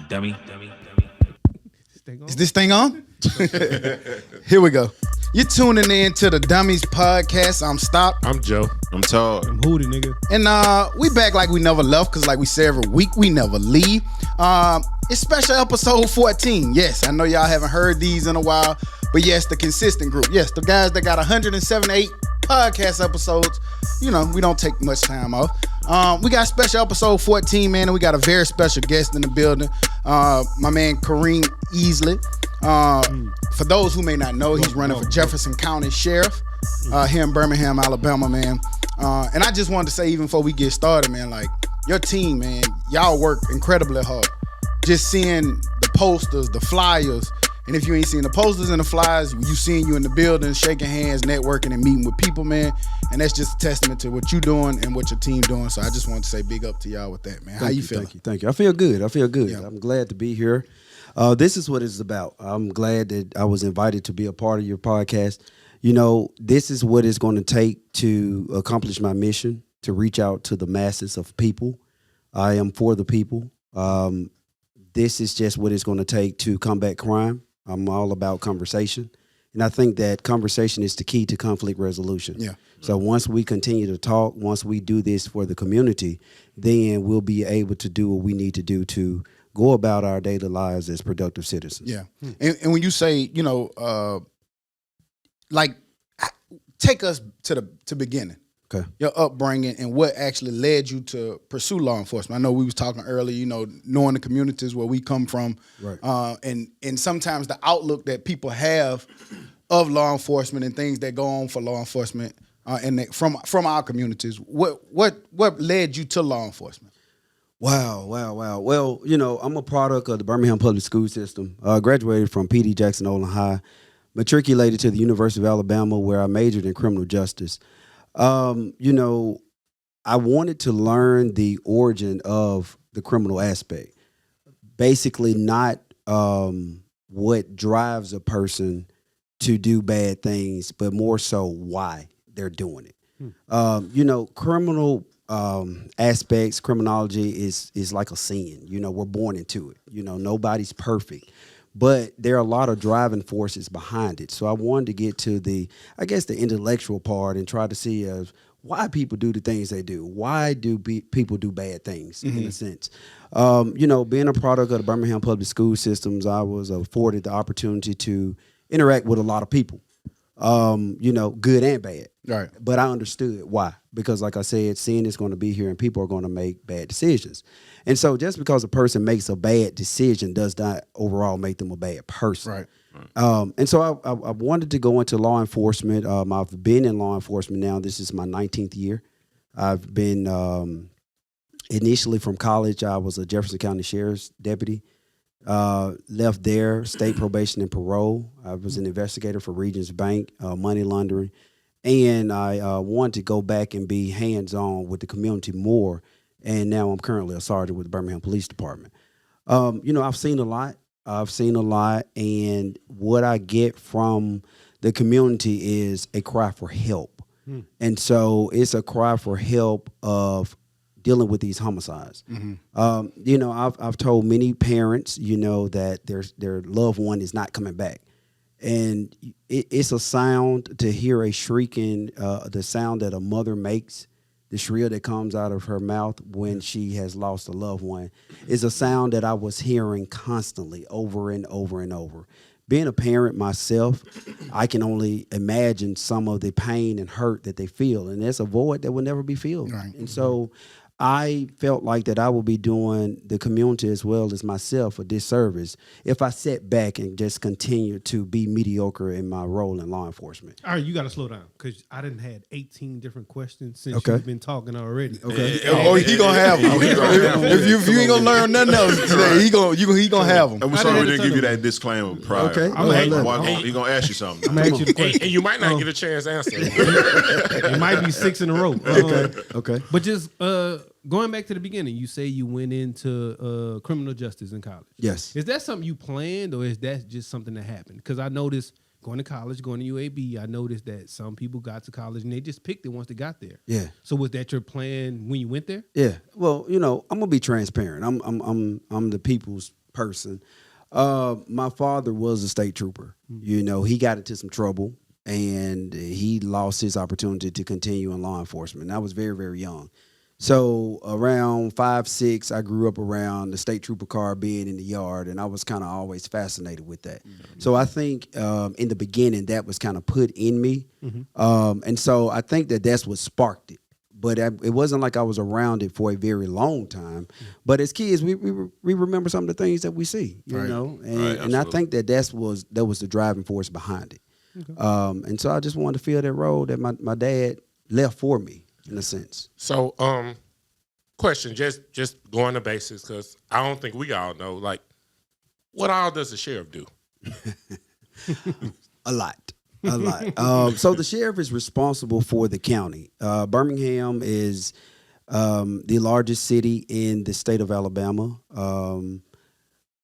Dummy. Is this thing on? Here we go. You're tuning in to the Dummies Podcast. I'm Stop. I'm Joe. I'm Todd. I'm Hootie, nigga. And we back like we never left, because like we say every week, we never leave. It's special episode 14. Yes, I know y'all haven't heard these in a while, but yes, the consistent group. Yes, the guys that got 178 podcast episodes. You know, we don't take much time off. We got special episode 14, man, and we got a very special guest in the building. My man Kareem Easley. For those who may not know, he's running for Jefferson County Sheriff here in Birmingham, Alabama, man. And I just wanted to say, even before we get started, man, like, your team, man, y'all work incredibly hard. Just seeing the posters, the flyers, and if you ain't seen the posters and the flyers, you seeing you in the building, shaking hands, networking, and meeting with people, man. And that's just a testament to what you doing and what your team doing. So I just wanted to say big up to y'all with that, man. How you feeling? Thank you. I feel good. Yeah. I'm glad to be here. This is what it's about. I'm glad that I was invited to be a part of your podcast. You know, this is what it's going to take to accomplish my mission, to reach out to the masses of people. I am for the people. This is just what it's going to take to combat crime. I'm all about conversation. And I think that conversation is the key to conflict resolution. Yeah. So once we continue to talk, once we do this for the community, then we'll be able to do what we need to do to go about our daily lives as productive citizens. Yeah. And when you say, you know, like, take us to the beginning. Okay. Your upbringing and what actually led you to pursue law enforcement. I know we was talking earlier, you know, knowing the communities where we come from, Right. And sometimes the outlook that people have of law enforcement and things that go on for law enforcement, and from our communities. What led you to law enforcement? Wow. Well, you know, I'm a product of the Birmingham public school system. Graduated from P.D. Jackson Olin High, matriculated to the University of Alabama, where I majored in criminal justice. You know, I wanted to learn the origin of the criminal aspect. Basically, not what drives a person to do bad things, but more so why they're doing it. You know, criminal aspects, criminology is like a sin. You know, we're born into it. You know, nobody's perfect. But there are a lot of driving forces behind it. So I wanted to get to the intellectual part and try to see why people do the things they do. Why do people do bad things, in a sense? You know, being a product of the Birmingham public school systems, I was afforded the opportunity to interact with a lot of people, you know, good and bad. Right. But I understood why. Because like I said, sin is going to be here and people are going to make bad decisions. And so just because a person makes a bad decision does not overall make them a bad person. Right. And so I wanted to go into law enforcement. I've been in law enforcement now. This is my 19th year. I've been initially from college. I was a Jefferson County Sheriff's deputy. Left there, state probation and parole. I was an investigator for Regions Bank, money laundering. And I wanted to go back and be hands-on with the community more. And now I'm currently a sergeant with the Birmingham Police Department. You know, I've seen a lot. And what I get from the community is a cry for help. And so it's a cry for help of dealing with these homicides. You know, I've told many parents, you know, that their loved one is not coming back. And it's a sound to hear a shrieking, the sound that a mother makes, the shriek that comes out of her mouth when she has lost a loved one, is a sound that I was hearing constantly over and over and over. Being a parent myself, I can only imagine some of the pain and hurt that they feel, and there's a void that will never be filled. Right. And so I felt like that I would be doing the community as well as myself a disservice if I sat back and just continued to be mediocre in my role in law enforcement. All right, you got to slow down because I didn't had 18 different questions since Okay. you've been talking already. Okay. Oh, he gonna have them. If you ain't gonna learn nothing else today, he gonna have them. And we're sorry we didn't give you that disclaimer prior. Okay. He's going to ask you something. I'm going to ask you the question. And you might not get a chance to answer. It might be 6 in a row. Okay. But just going back to the beginning, you say you went into criminal justice in college. Yes. Is that something you planned or is that just something that happened? Because I noticed going to college, going to UAB, I noticed that some people got to college and they just picked it once they got there. Yeah. So was that your plan when you went there? Yeah. Well, I'm gonna be transparent. I'm the people's person. My father was a state trooper. He got into some trouble and he lost his opportunity to continue in law enforcement. I was very, very young. So around 5, 6, I grew up around the state trooper car being in the yard, and I was kind of always fascinated with that. Mm-hmm. So I think in the beginning that was kind of put in me, and so I think that's what sparked it. But it wasn't like I was around it for a very long time. But as kids, we remember some of the things that we see, and I think that was the driving force behind it. Okay. And so I just wanted to fill that role that my dad left for me, in a sense. So, question, just going to basics, because I don't think we all know, like, what all does the sheriff do? A lot. So the sheriff is responsible for the county. Birmingham is the largest city in the state of Alabama,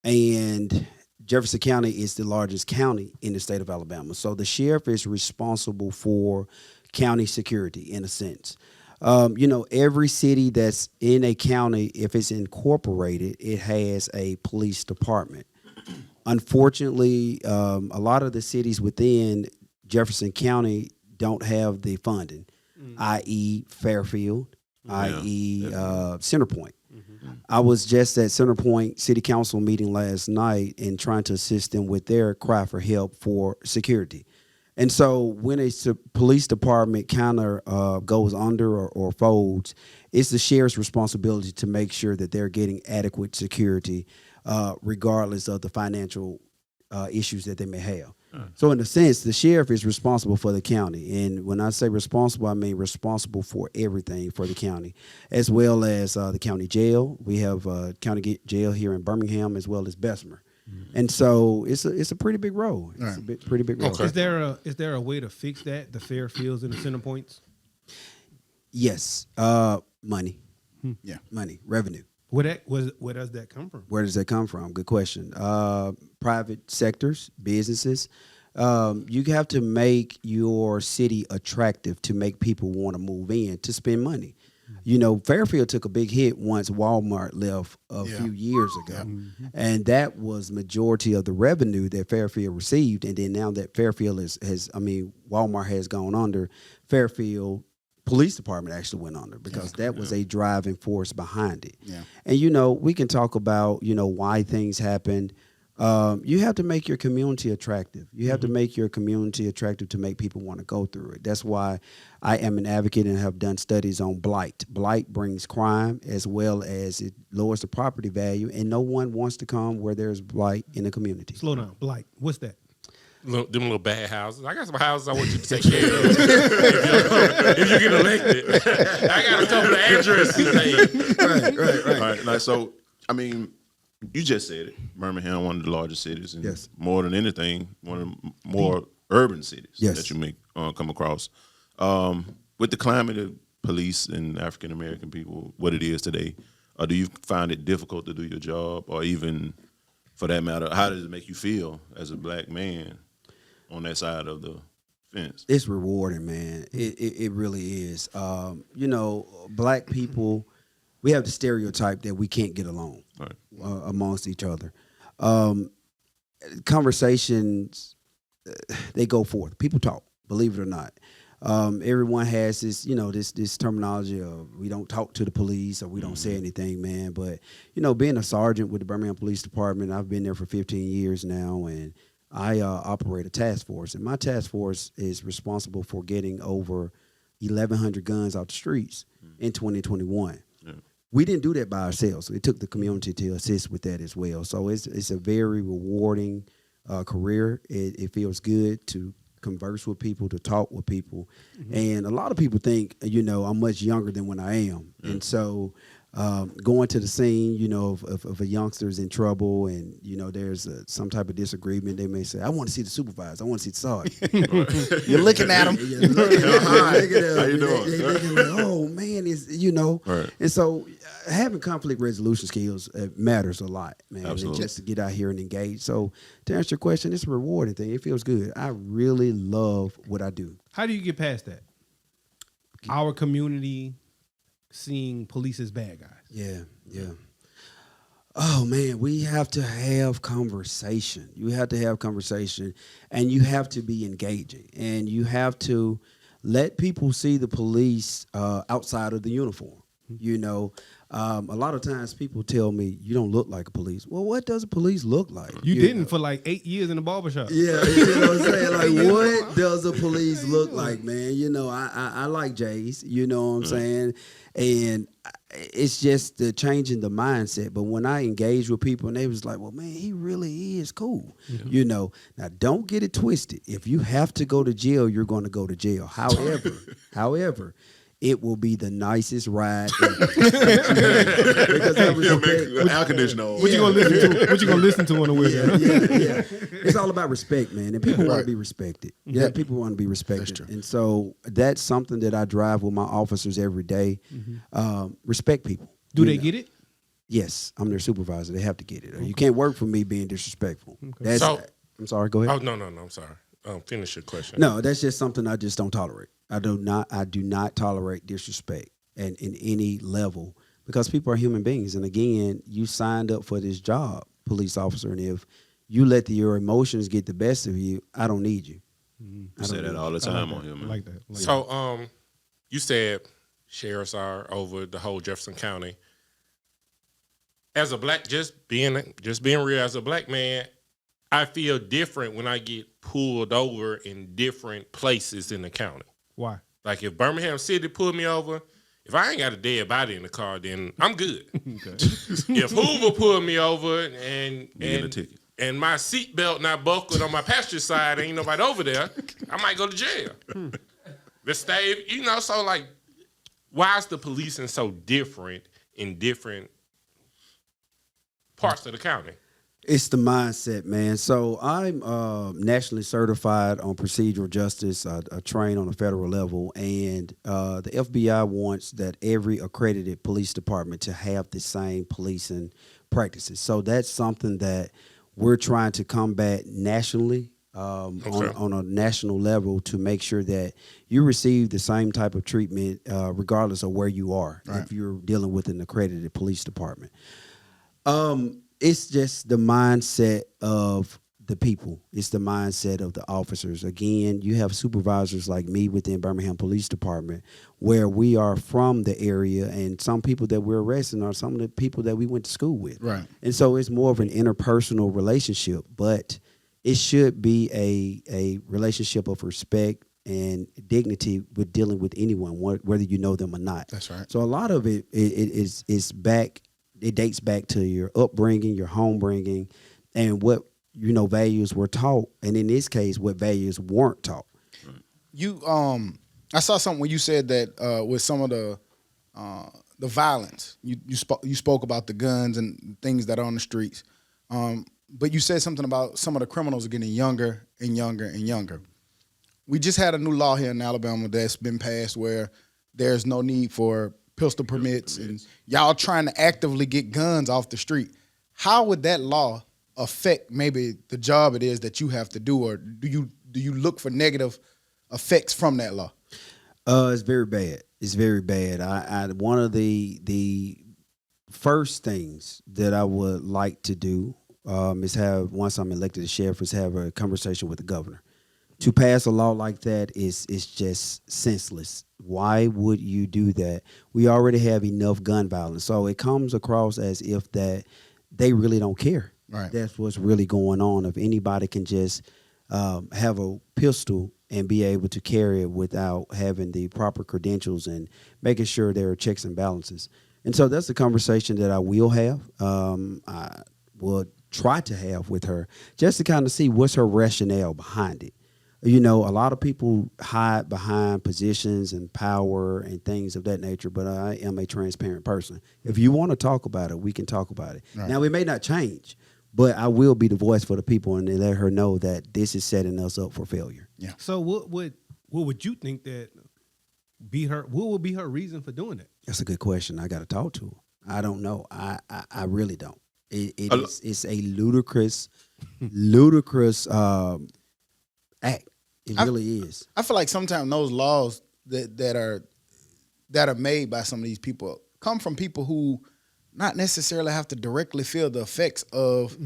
and Jefferson County is the largest county in the state of Alabama. So the sheriff is responsible for county security, in a sense. Every city that's in a county, if it's incorporated, it has a police department. Unfortunately, a lot of the cities within Jefferson County don't have the funding, i.e. Fairfield, i.e. Centerpoint. I was just at Centerpoint City Council meeting last night and trying to assist them with their cry for help for security. And so when a police department kind of goes under or folds, it's the sheriff's responsibility to make sure that they're getting adequate security, regardless of the financial issues that they may have. So in a sense, the sheriff is responsible for the county. And when I say responsible, I mean responsible for everything for the county, as well as the county jail. We have county jail here in Birmingham, as well as Bessemer. And so it's a pretty big role. It's a pretty big role. Okay. Is there a way to fix that? The Fairfields and the center points? Yes. Money. Yeah. Money. Revenue. Where does that come from? Where does that come from? Good question. Private sectors, businesses. You have to make your city attractive to make people want to move in to spend money. Fairfield took a big hit once Walmart left a few years ago. And that was majority of the revenue that Fairfield received. And then now that Fairfield Walmart has gone under, Fairfield Police Department actually went under because that was a driving force behind it. Yeah. And, we can talk about, why things happen. You have to make your community attractive. You have to make your community attractive to make people want to go through it. That's why I am an advocate and have done studies on blight. Blight brings crime as well as it lowers the property value, and no one wants to come where there's blight in the community. Slow down. Blight. What's that? Them little bad houses. I got some houses I want you to take care of. if you get elected. I got a couple of addresses. Right. Like, so, you just said it. Birmingham, one of the largest cities, and more than anything, one of the more urban cities that you may come across. With the climate of police and African American people, what it is today, do you find it difficult to do your job, or even, for that matter, how does it make you feel as a black man on that side of the fence? It's rewarding, man. It really is. Black people, we have the stereotype that we can't get along amongst each other. Conversations, they go forth. People talk, believe it or not. Everyone has this, this terminology of we don't talk to the police or we don't say anything, man. But, being a sergeant with the Birmingham Police Department, I've been there for 15 years now, and I operate a task force. And my task force is responsible for getting over 1,100 guns out the streets in 2021. Yeah. We didn't do that by ourselves. It took the community to assist with that as well. So it's a very rewarding career. It feels good to converse with people, to talk with people. And a lot of people think, I'm much younger than when I am. And so going to the scene, you know, of a youngster's in trouble and, you know, there's some type of disagreement, they may say, I want to see the supervisor. I want to see the sergeant. You're looking at him. You're looking at him. How you doing? They're like, oh, man, it's, you know. Right. And so having conflict resolution skills matters a lot, man. Absolutely. And just to get out here and engage. So to answer your question, it's a rewarding thing. It feels good. I really love what I do. How do you get past that? Our community seeing police as bad guys. Yeah. Oh man, we have to have conversation. You have to have conversation, and you have to be engaging, and you have to let people see the police outside of the uniform. You know, a lot of times people tell me, you don't look like a police. Well, what does a police look like? You didn't for like 8 years in the barbershop. Yeah, you know what I'm saying? Like, what does a police look like, man? You know, I like J's, you know what I'm saying? And it's just the changing the mindset. But when I engage with people and they was like, well, man, he really is cool. You know, now don't get it twisted. If you have to go to jail, you're going to go to jail. However, it will be the nicest ride ever. Because I respect, Air conditioner on. What you gonna listen to? What you gonna listen to on the way? yeah. It's all about respect, man. And people want to be respected. Yeah, people want to be respected. That's true. And so that's something that I drive with my officers every day. Respect people. Do You they know? get it? Yes, I'm their supervisor. They have to get it. You can't work for me being disrespectful. That's, So- I'm sorry, go ahead. Oh no, I'm sorry. Finish your question. No, that's just something I just don't tolerate. I do not tolerate disrespect and in any level because people are human beings. And again, you signed up for this job, police officer, and if you let your emotions get the best of you, I don't need you. You say that all the time on here, I man. like that. So, you said sheriffs are over the whole Jefferson County. As a black, just being real, as a black man, I feel different when I get pulled over in different places in the county. Why? Like if Birmingham City pulled me over, if I ain't got a dead body in the car, then I'm good. If Hoover pulled me over You get a ticket. and my seatbelt not buckled on my passenger side, ain't nobody over there, I might go to jail. The state, you know, so like, why is the policing so different in different parts of the county? It's the mindset, man. So I'm nationally certified on procedural justice. I train on a federal level, and the FBI wants that every accredited police department to have the same policing practices. So that's something that we're trying to combat nationally on a national level to make sure that you receive the same type of treatment regardless of where you are if you're dealing with an accredited police department. It's just the mindset of the people. It's the mindset of the officers. Again, you have supervisors like me within Birmingham Police Department where we are from the area, and some people that we're arresting are some of the people that we went to school with. Right. And so it's more of an interpersonal relationship, but it should be a relationship of respect and dignity with dealing with anyone, whether you know them or not. That's right. So a lot of it is back. It dates back to your upbringing, your home bringing, and what values were taught, and in this case, what values weren't taught. You I saw something when you said that with some of the violence. You spoke about the guns and things that are on the streets. But you said something about some of the criminals are getting younger and younger and younger. We just had a new law here in Alabama that's been passed where there's no need for pistol permits, and y'all trying to actively get guns off the street. How would that law affect maybe the job it is that you have to do, or do you look for negative effects from that law? It's very bad. It's very bad. I one of the first things that I would like to do is have, once I'm elected as sheriff, is have a conversation with the governor. To pass a law like that is just senseless. Why would you do that? We already have enough gun violence. So it comes across as if that they really don't care. Right. That's what's really going on. If anybody can just have a pistol and be able to carry it without having the proper credentials and making sure there are checks and balances. And so that's the conversation that I will have. I will try to have with her just to kind of see what's her rationale behind it. You know, a lot of people hide behind positions and power and things of that nature, but I am a transparent person. If you want to talk about it, we can talk about it. Right. Now, it may not change, but I will be the voice for the people and let her know that this is setting us up for failure. Yeah. So what would you think that what would be her reason for doing that? That's a good question. I got to talk to her. I don't know. I really don't. It's a ludicrous act. It really is. I feel like sometimes those laws that are made by some of these people come from people who not necessarily have to directly feel the effects of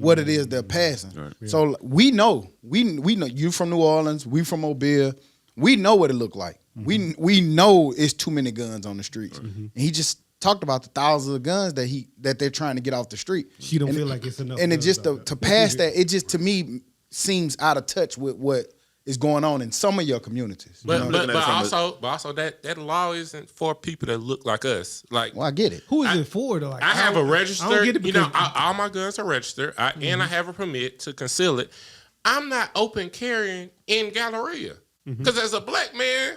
what it is they're passing. Right. Yeah. So we know you from New Orleans, we from Mobile, we know what it looked like. Mm-hmm. We know it's too many guns on the streets. Mm-hmm. And he just talked about the thousands of guns that they're trying to get off the street. She don't feel like it's enough. And it just to pass that, it just to me seems out of touch with what is going on in some of your communities. But also that law isn't for people that look like us. Like, well, I get it. Who is it for? Like, I have a registered. All my guns are registered, and I have a permit to conceal it. I'm not open carrying in Galleria because as a black man,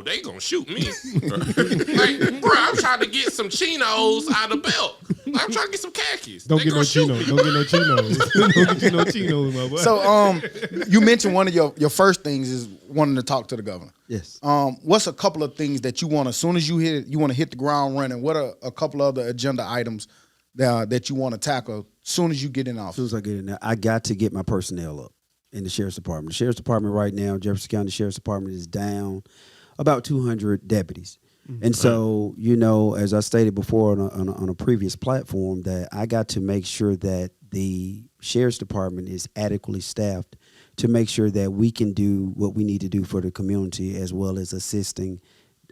they gonna shoot me. Like, bro, I'm trying to get some chinos out of the belt. I'm trying to get some khakis. Don't get no chinos. Don't get no chinos. Don't get no chinos, my boy. So, you mentioned one of your first things is wanting to talk to the governor. Yes. What's a couple of things that you want as soon as you want to hit the ground running? What are a couple of other agenda items that you want to tackle as soon as you get in office? As soon as I get in there, I got to get my personnel up in the sheriff's department. The sheriff's department right now, Jefferson County Sheriff's Department is down about 200 deputies. And so, as I stated before on a previous platform, that I got to make sure that the sheriff's department is adequately staffed to make sure that we can do what we need to do for the community as well as assisting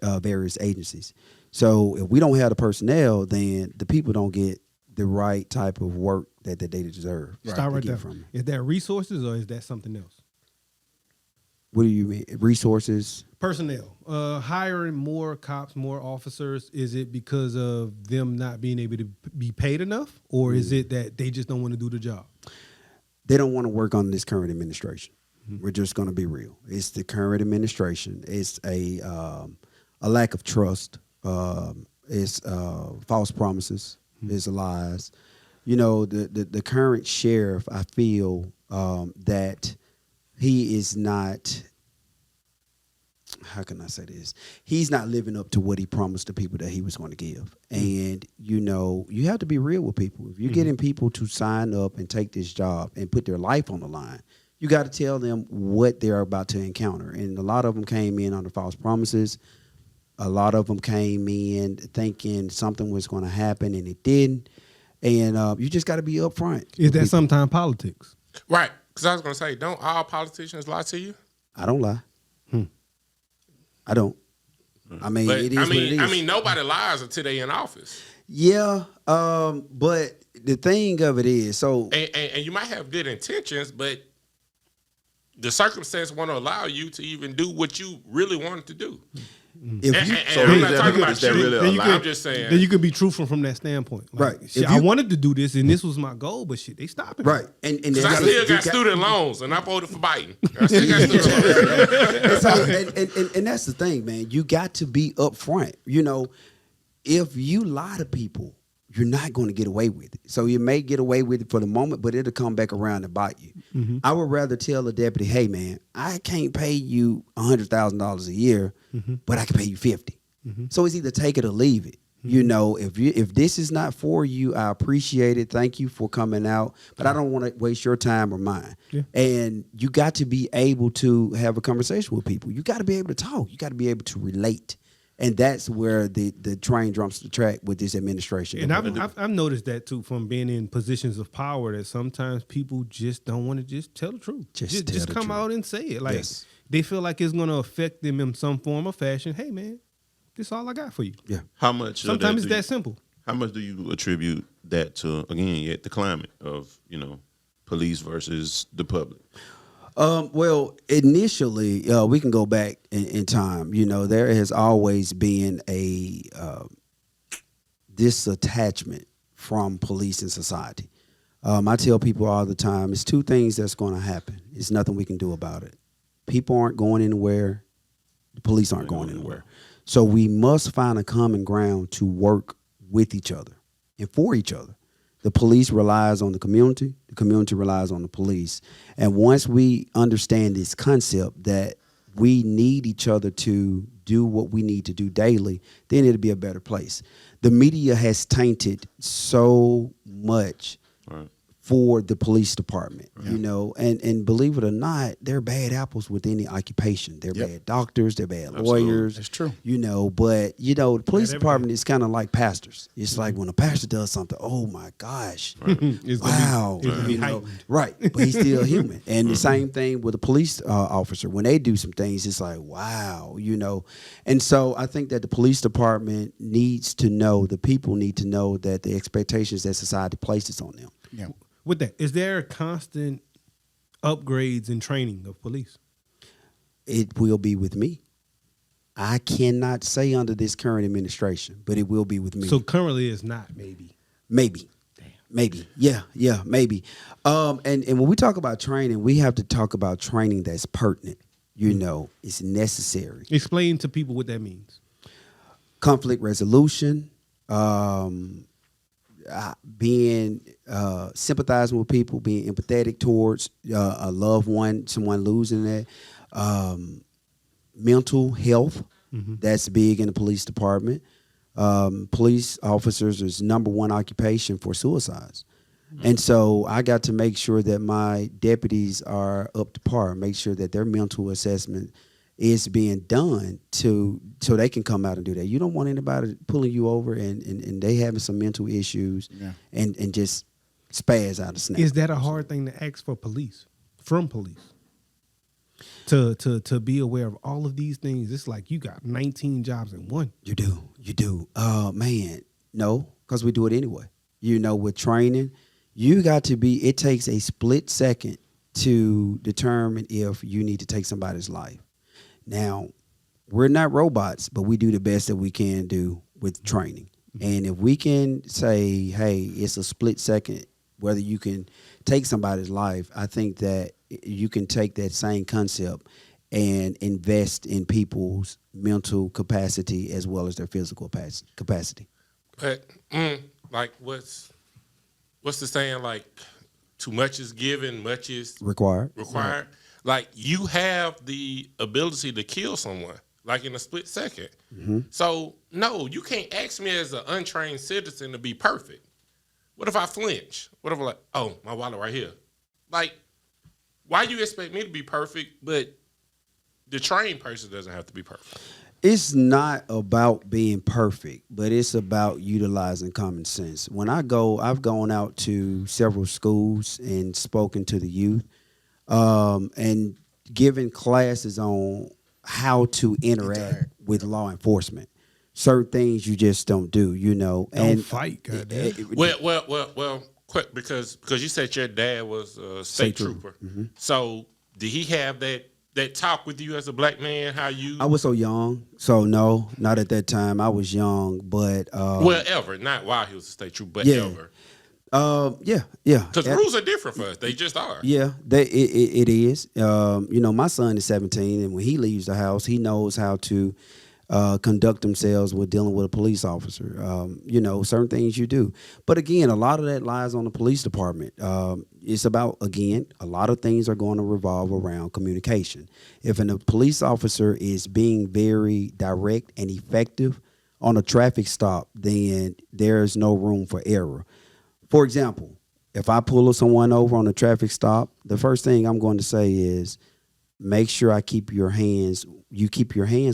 various agencies. So if we don't have the personnel, then the people don't get the right type of work that they deserve. Stop right there. From is that resources or is that something else? What do you mean? Resources? Personnel. Hiring more cops, more officers. Is it because of them not being able to be paid enough? Or is it that they just don't want to do the job? They don't want to work on this current administration. We're just going to be real. It's the current administration. It's a lack of trust. It's false promises. It's lies. The current sheriff, I feel that he is not, how can I say this? He's not living up to what he promised the people that he was going to give. And, you have to be real with people. If you're getting people to sign up and take this job and put their life on the line, you got to tell them what they're about to encounter. And a lot of them came in under false promises. A lot of them came in thinking something was going to happen and it didn't. And you just got to be upfront. Is that sometimes politics? Right. Because I was going to say, don't all politicians lie to you? I don't lie. I don't. I mean, it is what it is. I mean, nobody lies until they in office. Yeah, but the thing of it is, so... And you might have good intentions, but the circumstance won't allow you to even do what you really wanted to do. I'm not talking about you. I'm just saying. Then you could be truthful from that standpoint. Like, right. I wanted to do this, and this was my goal, but shit, they stopped it. Right. And I still got student loans, and I voted for Biden. I still got student loans. And that's the thing, man. You got to be upfront. If you lie to people, you're not going to get away with it. So you may get away with it for the moment, but it'll come back around and bite you. I would rather tell a deputy, hey, man, I can't pay you $100,000 a year, but I can pay you $50. So it's either take it or leave it. If this is not for you, I appreciate it. Thank you for coming out, but I don't want to waste your time or mine. Yeah. And you got to be able to have a conversation with people. You got to be able to talk. You got to be able to relate. And that's where the train jumps the track with this administration. And I've noticed that, too, from being in positions of power, that sometimes people just don't want to just tell the truth. Just come out and say it. Like, they feel like it's going to affect them in some form or fashion. Hey, man, this is all I got for you. Yeah. How much? Sometimes it's that simple. How much do you attribute that to, again, the climate of, police versus the public? Well, initially, we can go back in time. There has always been a disattachment from police and society. I tell people all the time, it's two things that's going to happen. It's nothing we can do about it. people aren't going anywhere. The police aren't going anywhere. So we must find a common ground to work with each other and for each other. The police relies on the community relies on the police. And once we understand this concept that we need each other to do what we need to do daily, then it'll be a better place. The media has tainted so much for the police department, you know, and believe it or not, they're bad apples with any occupation. They're bad doctors, they're bad lawyers. That's true. You know, but, you know, the police department is kind of like pastors. It's like when a pastor does something, oh my gosh, wow. You know, right, but he's still human. And the same thing with a police officer. When they do some things, it's like, wow, you know. And so I think that the police department needs to know, the people need to know that the expectations that society places on them. Yeah. With that, is there constant upgrades and training of police? It will be with me. I cannot say under this current administration, but it will be with me. So currently it's not, maybe. Maybe. Damn. Maybe. Yeah, maybe. And when we talk about training, we have to talk about training that's pertinent. You know, it's necessary. Explain to people what that means. Conflict resolution, being sympathizing with people, being empathetic towards a loved one, someone losing that. Mental health, that's big in the police department. Police officers is number one occupation for suicides. And so I got to make sure that my deputies are up to par, make sure that their mental assessment is being done so they can come out and do that. You don't want anybody pulling you over and they having some mental issues and just spaz out of snap. Is that a hard thing to ask from police? To be aware of all of these things? It's like you got 19 jobs in one. You do. Man, no, because we do it anyway. You know, with training, you got to be, it takes a split second to determine if you need to take somebody's life. Now, we're not robots, but we do the best that we can do with training. And if we can say, hey, it's a split second, whether you can take somebody's life, I think that you can take that same concept and invest in people's mental capacity as well as their physical capacity. But, like, what's the saying? Like, too much is given, much is required. Right. Like, you have the ability to kill someone, like in a split second. So, no, you can't ask me as an untrained citizen to be perfect. What if I flinch? What if I'm like, oh, my wallet right here? Like, why you expect me to be perfect, but the trained person doesn't have to be perfect? It's not about being perfect, but it's about utilizing common sense. When I've gone out to several schools and spoken to the youth, and given classes on how to interact with law enforcement. Certain things you just don't do, you know. Don't fight, goddamn. Well, quick, because you said your dad was a state trooper. So did he have that talk with you as a black man? How you? I was so young, so no, not at that time. I was young, but ever, not while he was a state trooper, but ever. Yeah. Because rules are different for us. They just are. Yeah, it is. You know, my son is 17, and when he leaves the house, he knows how to conduct themselves with dealing with a police officer. You know, certain things you do. But again, a lot of that lies on the police department. It's about, again, a lot of things are going to revolve around communication. If a police officer is being very direct and effective on a traffic stop, then there's no room for error. For example, if I pull someone over on a traffic stop, the first thing I'm going to say is make sure you keep your hands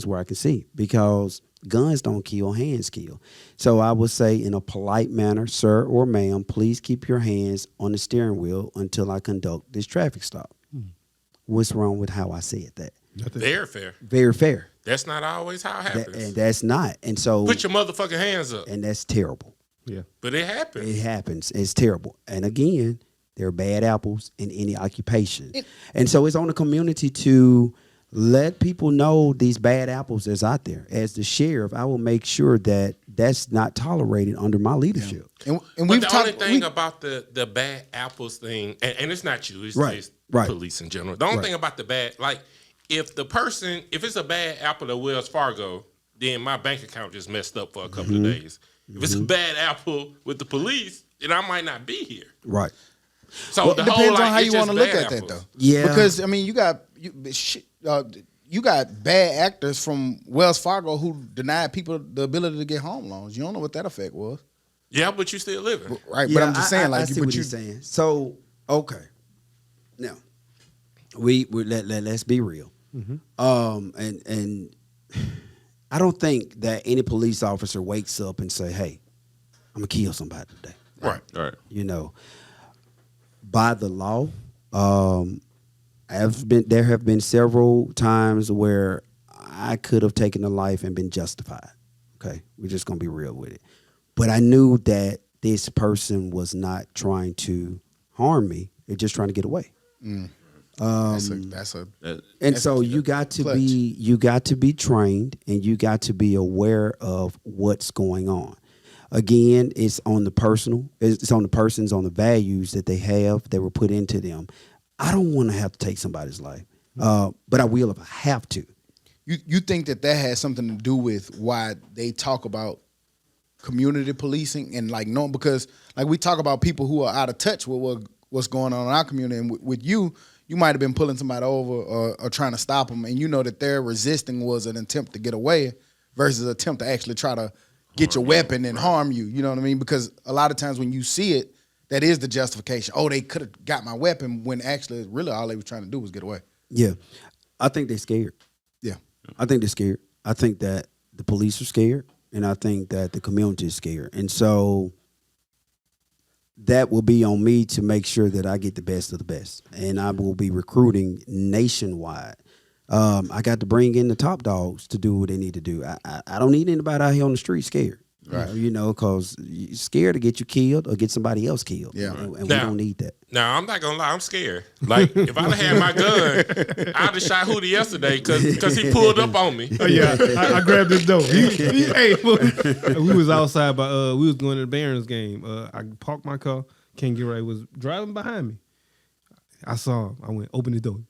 where I can see, because guns don't kill, hands kill. So I would say in a polite manner, sir or ma'am, please keep your hands on the steering wheel until I conduct this traffic stop. What's wrong with how I said that? Very fair. Very fair. That's not always how it happens. And that's not. And so put your motherfucking hands up. And that's terrible. Yeah. But it happens. It happens. It's terrible. And again, there are bad apples in any occupation. And so it's on the community to let people know these bad apples that's out there. As the sheriff, I will make sure that that's not tolerated under my leadership. Yeah. And we've the only thing about the bad apples thing, and it's not you, it's right. police in general. The only thing about the bad, like, if it's a bad apple at Wells Fargo, then my bank account just messed up for a couple of days. If it's a bad apple with the police, then I might not be here. Right. So it depends on how you want to look at that, though. Yeah. Because I mean, you got bad actors from Wells Fargo who denied people the ability to get home loans. You don't know what that effect was. Yeah, but you still living. Right. Yeah, but I'm just saying, I see what you're saying. So, okay. Now, let's be real. And I don't think that any police officer wakes up and say, hey, I'm going to kill somebody today. Right. You know, by the law, there have been several times where I could have taken a life and been justified. Okay, we're just gonna be real with it. But I knew that this person was not trying to harm me; they're just trying to get away. And so you got to be trained, and you got to be aware of what's going on. Again, it's on the personal. It's on the persons, on the values that they have that were put into them. I don't want to have to take somebody's life, but I will if I have to. You think that has something to do with why they talk about community policing and like knowing, because like we talk about people who are out of touch with what's going on in our community, and with you might have been pulling somebody over or trying to stop them, and you know that their resisting was an attempt to get away versus an attempt to actually try to get your weapon and harm you. You know what I mean? Because a lot of times when you see it, that is the justification. Oh, they could have got my weapon, when actually really all they were trying to do was get away. Yeah. I think they're scared. Yeah. I think they're scared. I think that the police are scared, and I think that the community is scared. And so that will be on me to make sure that I get the best of the best. And I will be recruiting nationwide. I got to bring in the top dogs to do what they need to do. I don't need anybody out here on the street scared. Right. You know, because you're scared to get you killed or get somebody else killed. Yeah. And we don't need that. Now, I'm not going to lie. I'm scared. Like, if I'd have had my gun, I'd have shot Hootie yesterday because he pulled up on me. Oh, yeah. I grabbed his dope. We was outside we was going to the Barons game. I parked my car. Ken Gray was driving behind me. I saw him. I went, open the door.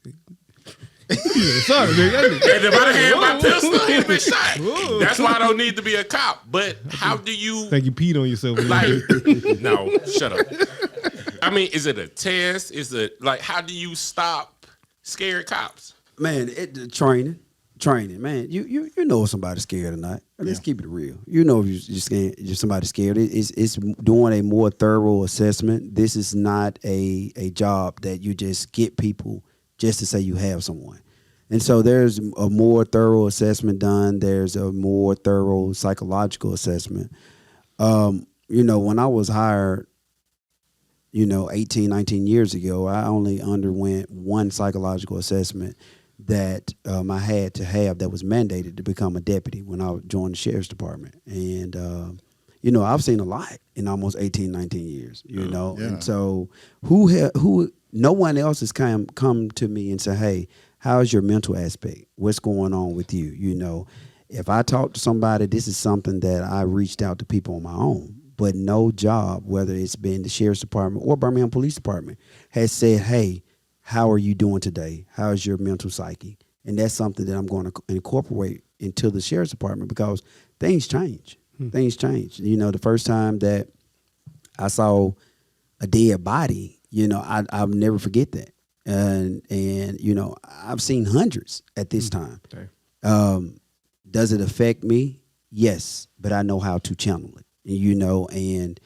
Sorry, nigga. And if I'd have had my pistol, he'd have been shot. Whoa. That's why I don't need to be a cop. But how do you... Think you peed on yourself. Like, no, shut up. I mean, is it a test? Is it, like, how do you stop scared cops? Man, training, man. You know if somebody's scared or not. Let's keep it real. You know if you're somebody scared. It's doing a more thorough assessment. This is not a job that you just get people just to say you have someone. And so there's a more thorough assessment done. There's a more thorough psychological assessment. When I was hired, 18, 19 years ago, I only underwent one psychological assessment that I had to have that was mandated to become a deputy when I joined the sheriff's department. And, I've seen a lot in almost 18, 19 years, know. Yeah. And so no one else has come to me and said, hey, how's your mental aspect? What's going on with you? If I talk to somebody, this is something that I reached out to people on my own. But no job, whether it's been the sheriff's department or Birmingham Police Department, has said, hey, how are you doing today? How's your mental psyche? And that's something that I'm going to incorporate into the sheriff's department because things change. Things change. The first time that I saw a dead body, I'll never forget that. And I've seen hundreds at this time. Does it affect me? Yes, but I know how to channel it. And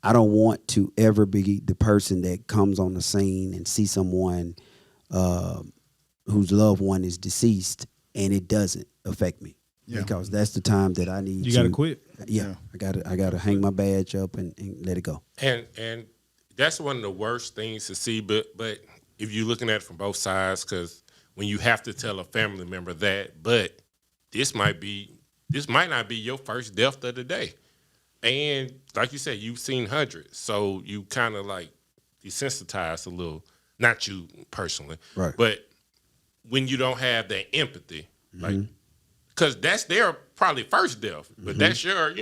I don't want to ever be the person that comes on the scene and see someone whose loved one is deceased and it doesn't affect me. Yeah. Because that's the time that I need You gotta quit. Yeah. I gotta hang my badge up and let it go. And that's one of the worst things to see, but if you're looking at it from both sides, because when you have to tell a family member that, but this might not be your first death of the day. And like you said, you've seen hundreds, so you kind of like desensitized a little. Not you personally, right? But when you don't have that empathy, like, because that's their probably first death, but that's your,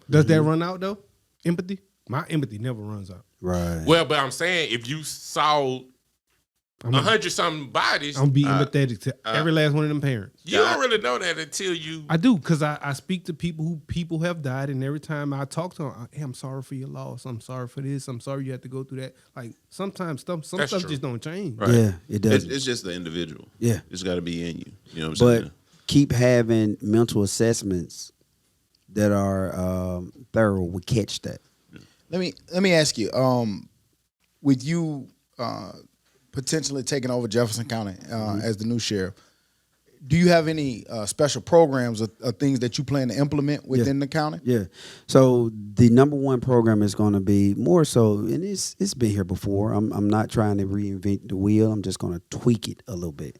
Does that run out though? Empathy? My empathy never runs out. Right. Well, but I'm saying if you saw 100-something bodies. I'm being empathetic to every last one of them parents. You don't really know that until you. I do, because I speak to people have died, and every time I talk to them, hey, I'm sorry for your loss. I'm sorry for this. I'm sorry you had to go through that. Like sometimes some stuff just don't change. Right. Yeah, it does. It's just the individual. Yeah, it's got to be in you. You know what I'm saying? But keep having mental assessments that are thorough. We catch that. Let me ask you. With you potentially taking over Jefferson County as the new sheriff, do you have any special programs or things that you plan to implement within the county? Yeah. So the number one program is going to be more so, and it's been here before. I'm not trying to reinvent the wheel. I'm just going to tweak it a little bit.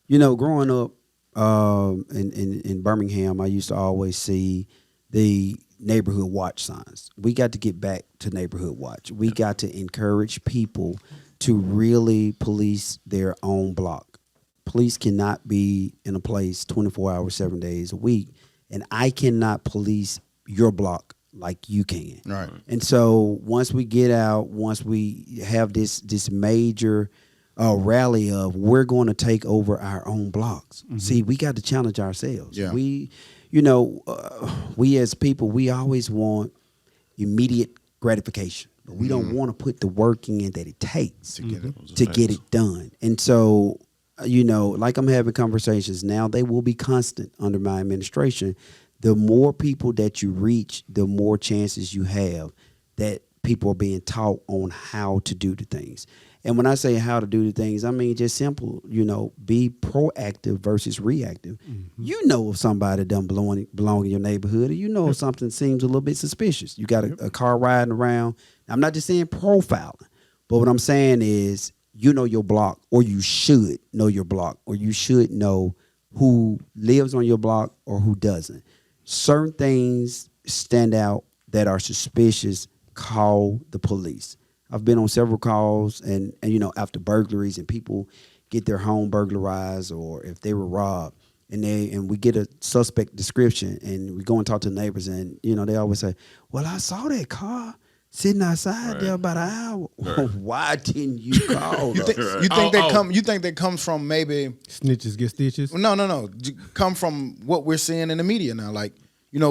You know, growing up in Birmingham, I used to always see the neighborhood watch signs. We got to get back to neighborhood watch. We got to encourage people to really police their own block. Police cannot be in a place 24 hours, 7 days a week, and I cannot police your block like you can. Right. And so once we get out, once we have this major rally of we're going to take over our own blocks. Mm-hmm. See, we got to challenge ourselves. Yeah. We as people, we always want immediate gratification. We don't want to put the work in that it takes to get it done. And so, like I'm having conversations now, they will be constant under my administration. The more people that you reach, the more chances you have that people are being taught on how to do the things. And when I say how to do the things, I mean just simple, be proactive versus reactive. Mm-hmm. You know if somebody doesn't belong in your neighborhood, or if something seems a little bit suspicious. You got a car riding around. I'm not just saying profiling, but what I'm saying is you know your block, or you should know your block, or you should know who lives on your block or who doesn't. Certain things stand out that are suspicious, call the police. I've been on several calls and after burglaries and people get their home burglarized, or if they were robbed and we get a suspect description and we go and talk to the neighbors and they always say, well, I saw that car sitting outside there about an hour. Right. Why didn't you call? You think that comes from maybe snitches get stitches? No. Come from what we're seeing in the media now, like.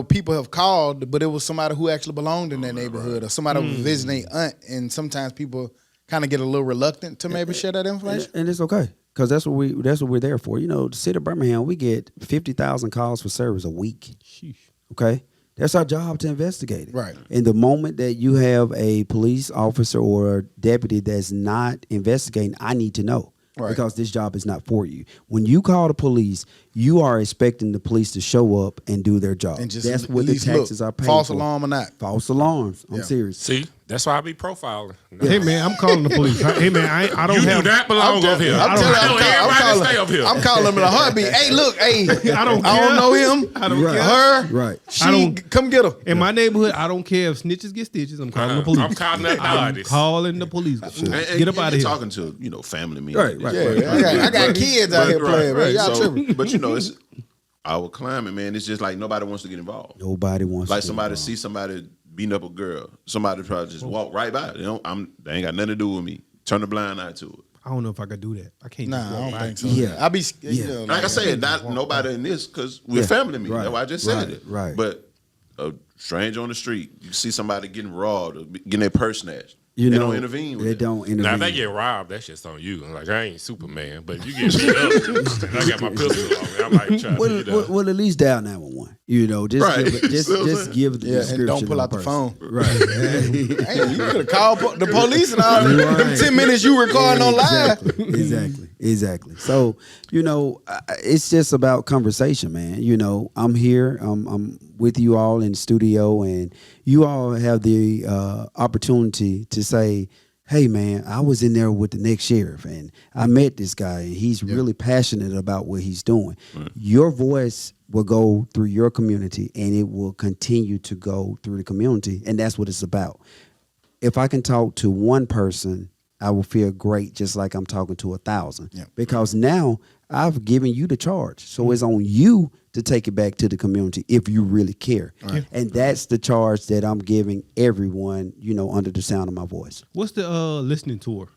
People have called, but it was somebody who actually belonged in that neighborhood, or somebody who was visiting their aunt, and sometimes people kind of get a little reluctant to maybe share that information. And it's okay, because that's what we're there for. The city of Birmingham, we get 50,000 calls for service a week. Sheesh. Okay, that's our job to investigate it. Right. And the moment that you have a police officer or a deputy that's not investigating, I need to know. Right. Because this job is not for you. When you call the police, you are expecting the police to show up and do their job. And just that's what the taxes are paying false for. Alarm or not. False alarms. I'm serious. See, that's why I be profiling. No. Hey man, I'm calling the police. Hey man, I don't you have. You do not belong up here. I'm stay up here. I'm calling them in a heartbeat. Hey, look, I don't know him. I don't care. Her. Right. Come get her. In my neighborhood, I don't care if snitches get stitches. I'm calling the police. I'm calling the authorities. Calling the police. Get up out of here. Talking to family members. Right. Yeah, I got kids out here playing. Right. Y'all tripping. But it's our climate, man. It's just like nobody wants to get involved. Nobody wants. Like somebody see somebody beating up a girl, somebody probably just walk right by it. They ain't got nothing to do with me. Turn the blind eye to it. I don't know if I could do that. I can't. Nah, I don't think so. Yeah, I be. Like I said, not nobody in this because we're family. Right. That's why I just said it. Right. But a stranger on the street, you see somebody getting robbed, or getting their purse snatched. They don't intervene with it. Now, if they get robbed, that's just on you. Like, I ain't Superman, but if you get beat up, and I got my pistol on me, I might try to well, at least dial 911. Just give the description. And don't pull out the phone. Right. Hey, you could have called the police and all them 10 minutes you recording on live. Exactly. So, it's just about conversation, man. I'm here. I'm with you all in the studio, and you all have the opportunity to say, hey, man, I was in there with the next sheriff, and I met this guy, and he's really passionate about what he's doing. Right. Your voice will go through your community, and it will continue to go through the community, and that's what it's about. If I can talk to one person, I will feel great, just like I'm talking to 1,000. Yeah. Because now I've given you the charge. So it's on you to take it back to the community if you really care. Right. And that's the charge that I'm giving everyone, under the sound of my voice. What's the listening tour?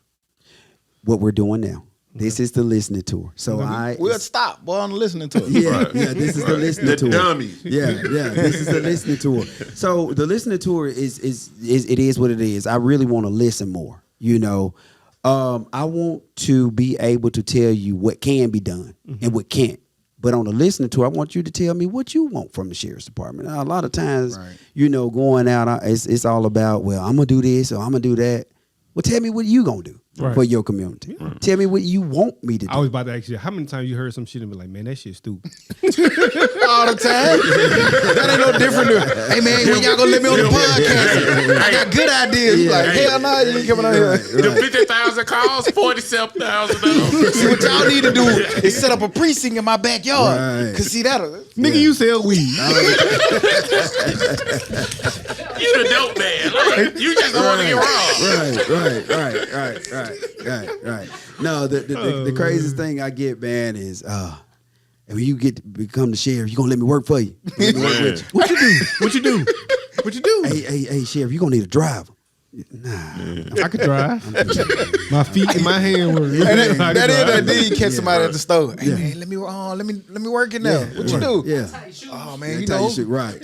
What we're doing now. This is the listening tour. So we'll stop, boy, on listening tour. Yeah, this is the listening tour. Dummies. Yeah, this is the listening tour. So the listening tour is it is what it is. I really want to listen more. You know, I want to be able to tell you what can be done and what can't. But on the listening tour, I want you to tell me what you want from the sheriff's department. Now, a lot of times, you know, going out, it's all about, well, I'm gonna do this or I'm gonna do that. Well, tell me what you gonna do for your community. Tell me what you want me to do. I was about to ask you, how many times you heard some shit and be like, man, that shit's stupid. All the time. That ain't no different. Hey, man, when y'all gonna let me on the podcast? I got good ideas. Like, hell no, you ain't coming out here. The 50,000 calls, 47,000. See, what y'all need to do is set up a precinct in my backyard. Right. Cause see that, Nigga, you sell weed. You the dope man. Like, you just don't want to get robbed. Right. No, the craziest thing I get, man, is when you get to become the sheriff, you gonna let me work for you. Let me work with you. What you do? What you do? What you do? Hey, sheriff, you gonna need a driver. Nah, I could drive. My feet and my hand were. That then you catch somebody at the store. Hey man, let me work in there. What you do? Yeah. Oh man, you know. Right.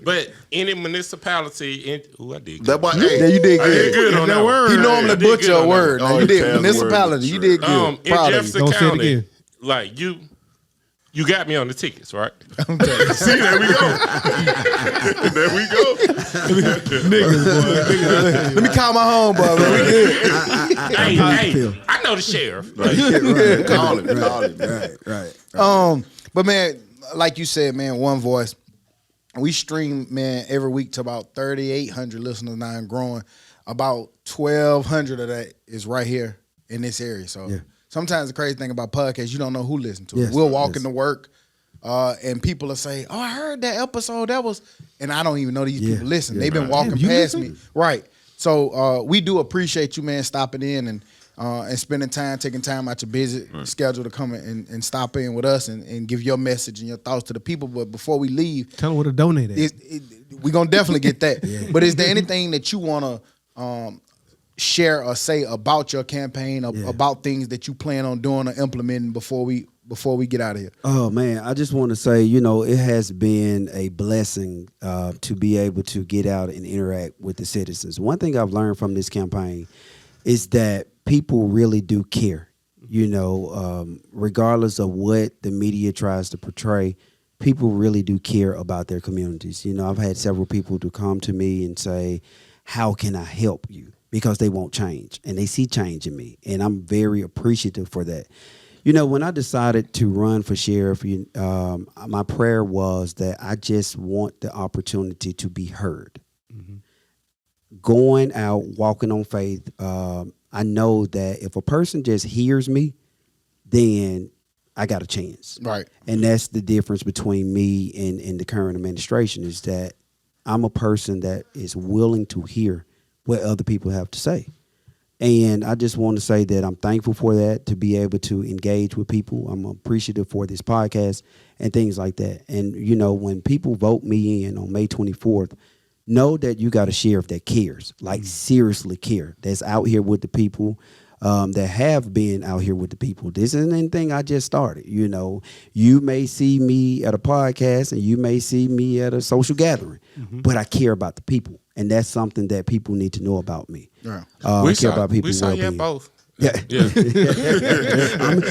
But any municipality, I did. That boy, Yeah, you did I did good. good on that word. He normally butcher a word. Now, you did passed the municipality. word. You did good. In Proud of you. Jefferson Don't say it County, again. like you got me on the tickets, right? See, there we go. There we go. Niggas, boy. Let me call my homeboy, man. We good. Hey, I know the sheriff. Like, Call him. Right. But man, like you said, man, one voice. We stream, man, every week to about 3,800 listeners now and growing. About 1,200 of that is right here in this area. So sometimes the crazy thing about podcasts, you don't know who listens to it. We'll walk into work and people will say, oh, I heard that episode. That was, and I don't even know these people listen. They've been walking past me. Right. So we do appreciate you, man, stopping in and spending time, taking time out your busy schedule to come and stop in with us and give your message and your thoughts to the people. But before we leave, Tell them where to donate at. we're going to definitely get that. But is there anything that you want to share or say about your campaign, about things that you plan on doing or implementing before we get out of here? Oh man, I just want to say, you know, it has been a blessing to be able to get out and interact with the citizens. One thing I've learned from this campaign is that people really do care. You know, regardless of what the media tries to portray, people really do care about their communities. You know, I've had several people to come to me and say, how can I help you? Because they won't change and they see change in me. And I'm very appreciative for that. You know, when I decided to run for sheriff, my prayer was that I just want the opportunity to be heard. Going out, walking on faith, I know that if a person just hears me, then I got a chance. Right. And that's the difference between me and the current administration is that I'm a person that is willing to hear what other people have to say. And I just want to say that I'm thankful for that, to be able to engage with people. I'm appreciative for this podcast and things like that. And, you know, when people vote me in on May 24th, know that you got a sheriff that cares, like seriously care, that's out here with the people, that have been out here with the people. This isn't anything I just started. You know, you may see me at a podcast and you may see me at a social gathering, but I care about the people. And that's something that people need to know about me. Yeah. I care about people. We saw you at both. Yeah.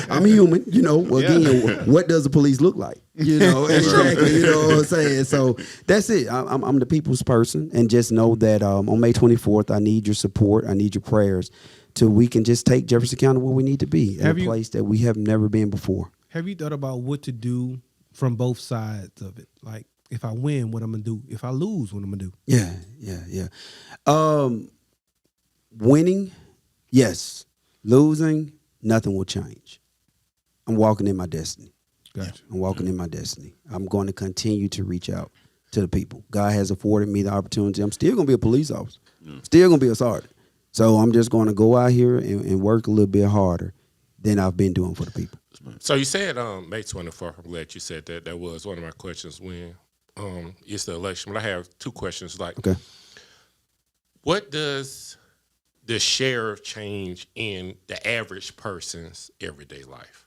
I'm human, you know. Again, what does the police look like? You know, exactly. You know what I'm saying? So that's it. I'm the people's person, and just know that on May 24th, I need your support. I need your prayers, till we can just take Jefferson County where we need to be, in a place that we have never been before. Have you thought about what to do from both sides of it? Like, if I win, what I'm gonna do? If I lose, what I'm gonna do? Yeah. Winning, yes. Losing, nothing will change. I'm walking in my destiny. Gotcha. I'm walking in my destiny. I'm going to continue to reach out to the people. God has afforded me the opportunity. I'm still going to be a police officer. Still going to be a sergeant. So I'm just going to go out here and work a little bit harder than I've been doing for the people. So you said May 24th. I'm glad you said that. That was one of my questions when it's the election. But I have two questions. Like, Okay. what does the sheriff change in the average person's everyday life?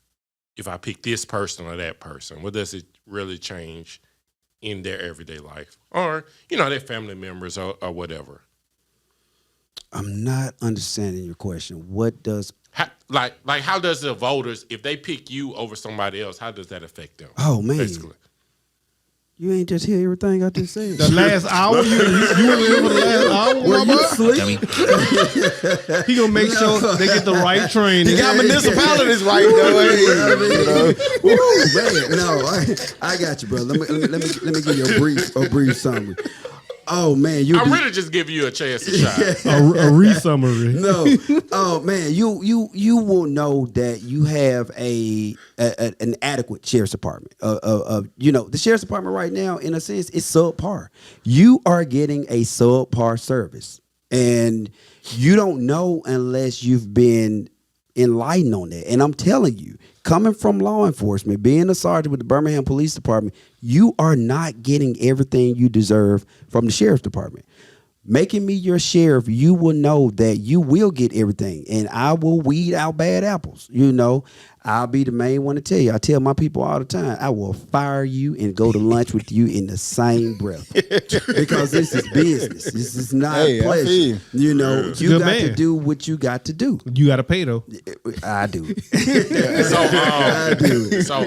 If I pick this person or that person, what does it really change in their everyday life? Or, their family members or whatever. I'm not understanding your question. What does... How does the voters, if they pick you over somebody else, how does that affect them? Oh, man. Basically. You ain't just hear everything I just said. The last hour, you were here for the last hour. Were you asleep? He gonna make sure they get the right training. He got municipalities right though. Man, no, I got you, bro. Let me give you a brief summary. Oh man, I'm really just giving you a chance to shine. a re-summary. No, oh man, you will know that you have an adequate sheriff's department. The sheriff's department right now, in a sense, is subpar. You are getting a subpar service, and you don't know unless you've been enlightened on that. And I'm telling you, coming from law enforcement, being a sergeant with the Birmingham Police Department, you are not getting everything you deserve from the sheriff's department. Making me your sheriff, you will know that you will get everything, and I will weed out bad apples. I'll be the main one to tell you. I tell my people all the time, I will fire you and go to lunch with you in the same breath, because this is business. This is not pleasure. You got to do what you got to do. You got to pay though. I do. I do. So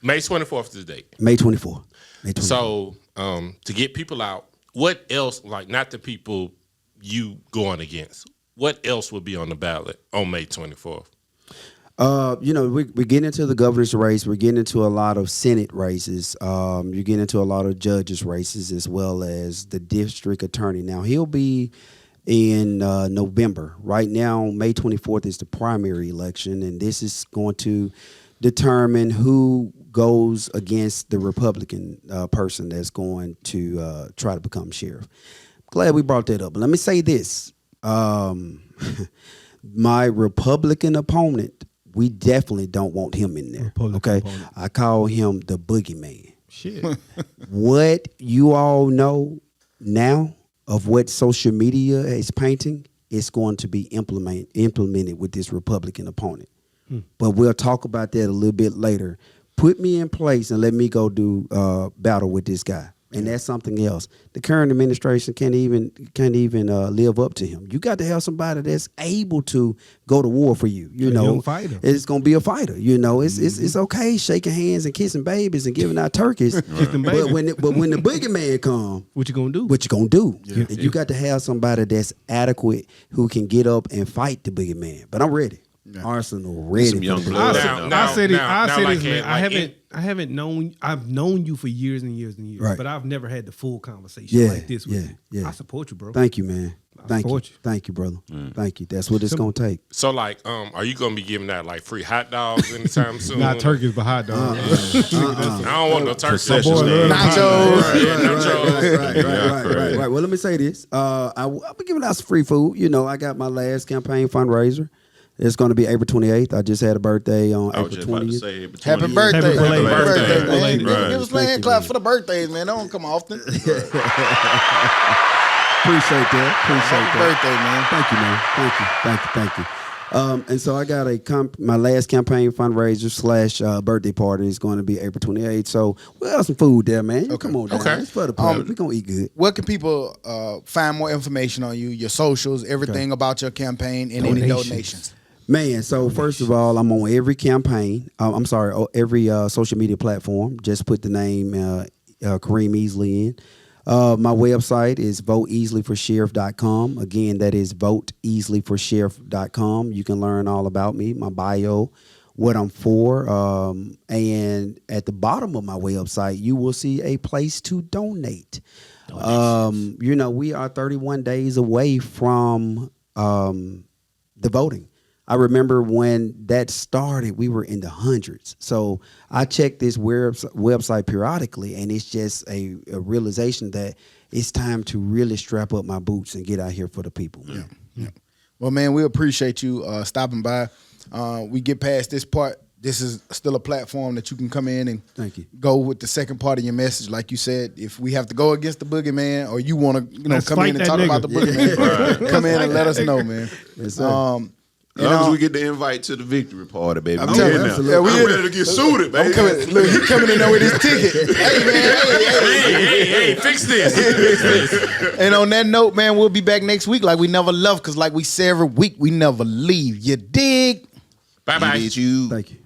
May 24th is the date. May 24th. So to get people out, what else, not the people you going against, what else would be on the ballot on May 24th? We're getting into the governor's race. We're getting into a lot of Senate races. You're getting into a lot of judges' races, as well as the district attorney. Now, he'll be in November. Right now, May 24th is the primary election, and this is going to determine who goes against the Republican person that's going to try to become sheriff. Glad we brought that up. But let me say this. My Republican opponent, we definitely don't want him in there. Republican opponent. I call him the boogeyman. Shit. What you all know now of what social media is painting is going to be implemented with this Republican opponent. But we'll talk about that a little bit later. Put me in place and let me go do battle with this guy. And that's something else. The current administration can't even live up to him. You got to have somebody that's able to go to war for you. Young fighter. It's gonna be a fighter. It's okay shaking hands and kissing babies and giving out turkeys. But when the boogeyman come, what you gonna do? Yeah. You got to have somebody that's adequate who can get up and fight the boogeyman. But I'm ready. Yeah. Arsenal ready. Some young blood. I say this, man. I've known you for years and years and years, right. But I've never had the full conversation like this with you. Yeah. I support you, bro. Thank you, man. Thank you, brother. Thank you. That's what it's gonna take. So, are you gonna be giving out free hot dogs anytime soon? Not turkeys, but hot dogs. I don't want no turkeys. Nachos. Right. Well, let me say this. I'll be giving out some free food. I got my last campaign fundraiser. It's going to be April 28th. I just had a birthday on April 20th. Happy birthday. Happy birthday, man. Give us a hand clap for the birthdays, man. They don't come often. Appreciate that. Happy birthday, man. Thank you. And so I got my last campaign fundraiser / birthday party is going to be April 28th. So we'll have some food there, man. Okay. Come on down. Okay. It's for the public. We're going to eat good. Where can people find more information on you, your socials, everything about your campaign, and any donations? Man, so first of all, I'm on every campaign. Every social media platform. Just put the name Kareem Easley in. My website is voteeaslyforsheriff.com. Again, that is voteeaslyforsheriff.com. You can learn all about me, my bio, what I'm for. And at the bottom of my website, you will see a place to donate. We are 31 days away from the voting. I remember when that started, we were in the hundreds. So I check this website periodically, and it's just a realization that it's time to really strap up my boots and get out here for the people. Yeah. Well, man, we appreciate you stopping by. We get past this part this is still a platform that you can come in and Thank you. go with the second part of your message. Like you said, if we have to go against the boogeyman or you want to, Let's come fight in and that talk nigga. about the boogeyman, come in and let us know, man. Yes, sir. As long as we get the invite to the victory party, baby. I'm We telling in you, there. absolutely. Yeah, we I'm in ready to get suited, baby. I'm coming, look, he coming in there with his ticket. Hey, man, Hey, fix this. And on that note, man, we'll be back next week like we never left, because like we say every week, we never leave. You dig? Bye-bye. You. Thank you.